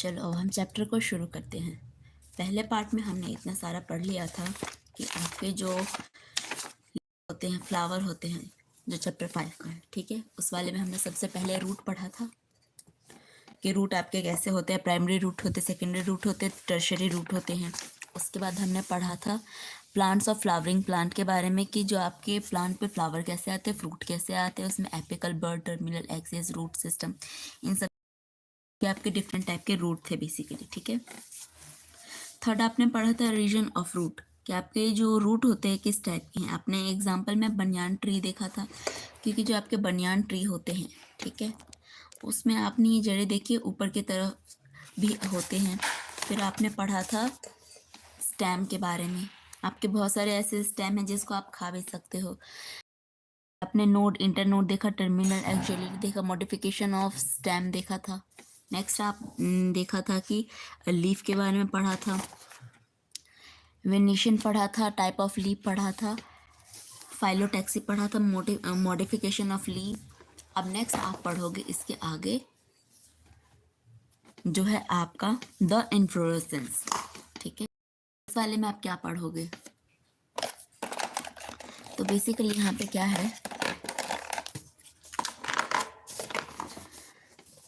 चलो अब हम चैप्टर को शुरू करते हैं। पहले पार्ट में हमने इतना सारा पढ़ लिया था कि आपके जो होते हैं फ्लावर होते हैं, जो चैप्टर 5 का है, ठीक है। उस वाले में हमने सबसे पहले रूट पढ़ा था कि रूट आपके कैसे होते हैं, प्राइमरी रूट होते, सेकेंडरी रूट होते, टर्शरी रूट होते हैं। उसके बाद हमने पढ़ा था प्लांट्स ऑफ फ्लावरिंग प्लांट के बारे में कि जो आपके प्लांट पे फ्लावर कैसे आते हैं, फ्रूट कैसे आते हैं, उसमें apical, bud, terminal, axis, root system, इन सब के आपके डिफरेंट टाइप के रूट थे बेसिकली, ठीक है। थर्ड आपने पढ़ा था रीजन ऑफ रूट कि आपके जो रूट होते हैं किस टाइप के हैं। आपने एग्जांपल में बनियान ट्री देखा था, क्योंकि जो आपके बनियान ट्री होते हैं, ठीक है, उसमें आपने ये जड़ें देखी ऊपर की तरफ भी होते हैं। फिर आपने पढ़ा था स्टेम के बारे में। आपके बहुत सारे ऐसे स्टेम हैं जिसको आप खा भी सकते हो। आपने नोड, इंटर नोड देखा, टर्मिनल, एक्सुअली देखा, मॉडिफिकेशन ऑफ स्टेम देखा था। नेक्स्ट आप देखा था कि लीफ के बारे में पढ़ा था, वेनेशन पढ़ा था, टाइप ऑफ लीफ पढ़ा था, फाइलोटैक्सी पढ़ा था, मॉडिफिकेशन ऑफ लीफ। अब नेक्स्ट आप पढ़ोगे इसके आगे जो है आपका द इन्फ्लोरेसेंस, ठीक है। इस वाले में आप क्या पढ़ोगे, तो बेसिकली यहाँ पे क्या है,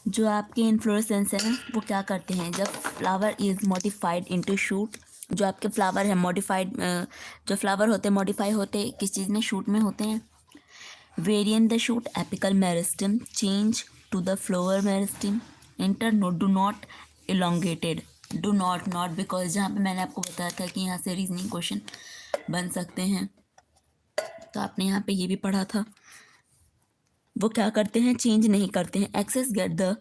जो आपके इन्फ्लोरेसेंस है वो क्या करते हैं, जब flower is modified into shoot, जो आपके फ्लावर है मॉडिफाइड, जो फ्लावर होते हैं मॉडिफाई होते किस चीज़ में, शूट में होते हैं। Variant the shoot apical meristem change to the flower meristem internode do not elongated, do not not because जहाँ पे मैंने आपको बताया था कि यहाँ से रीजनिंग क्वेश्चन बन सकते हैं, तो आपने यहाँ पे ये भी पढ़ा था। वो क्या करते हैं, चेंज नहीं करते हैं। Axes get the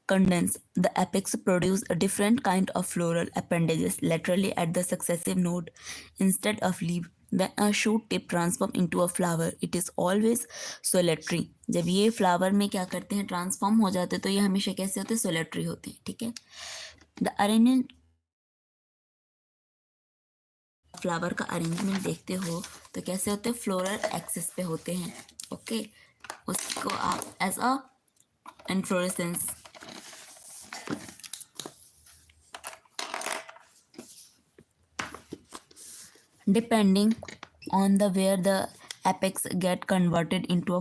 condense the apex produce a different kind of floral appendages laterally at the successive node instead of leaf. When a shoot tip transform into a flower it is always solitary. जब ये flower में क्या करते हैं, transform हो जाते हैं, तो ये हमेशा कैसे होते हैं, सोलेटरी होते हैं, ठीक है। द अरेंजमेंट फ्लावर का अरेंजमेंट देखते हो तो कैसे होते हैं, फ्लोरल एक्सिस पे होते हैं, ओके। उसको आप as a inflorescence depending on the where the apex get converted into a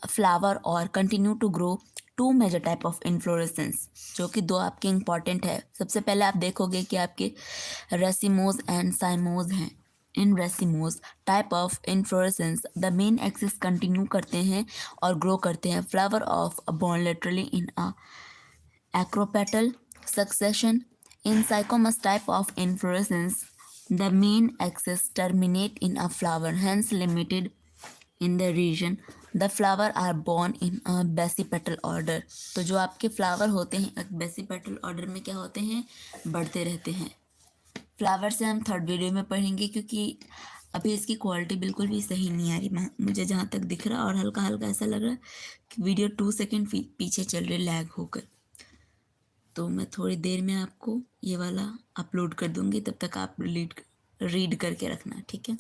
flower or continue to grow two major type of inflorescence, जो कि दो आपके इंपॉर्टेंट है। सबसे पहले आप देखोगे कि आपके रेसिमोज एंड साइमोज हैं। In racemose type of inflorescence the main axis continue करते हैं और ग्रो करते हैं। Flower of born literally in a acropetal succession. In cycomous type of inflorescence, the main axis terminate in a flower, hence limited in the region. The flower are born in a basipetal order. तो जो आपके flower होते हैं basipetal order में क्या होते हैं, बढ़ते रहते हैं। फ्लावर से हम थर्ड वीडियो में पढ़ेंगे, क्योंकि अभी इसकी क्वालिटी बिल्कुल भी सही नहीं आ रही मुझे जहाँ तक दिख रहा, और हल्का हल्का ऐसा लग रहा है कि वीडियो 2 सेकेंड पीछे चल रही लैग होकर। तो मैं थोड़ी देर में आपको ये वाला अपलोड कर दूंगी, तब तक आप रीड करके रखना, ठीक है।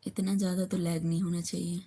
इतना ज़्यादा तो लैग नहीं होना चाहिए।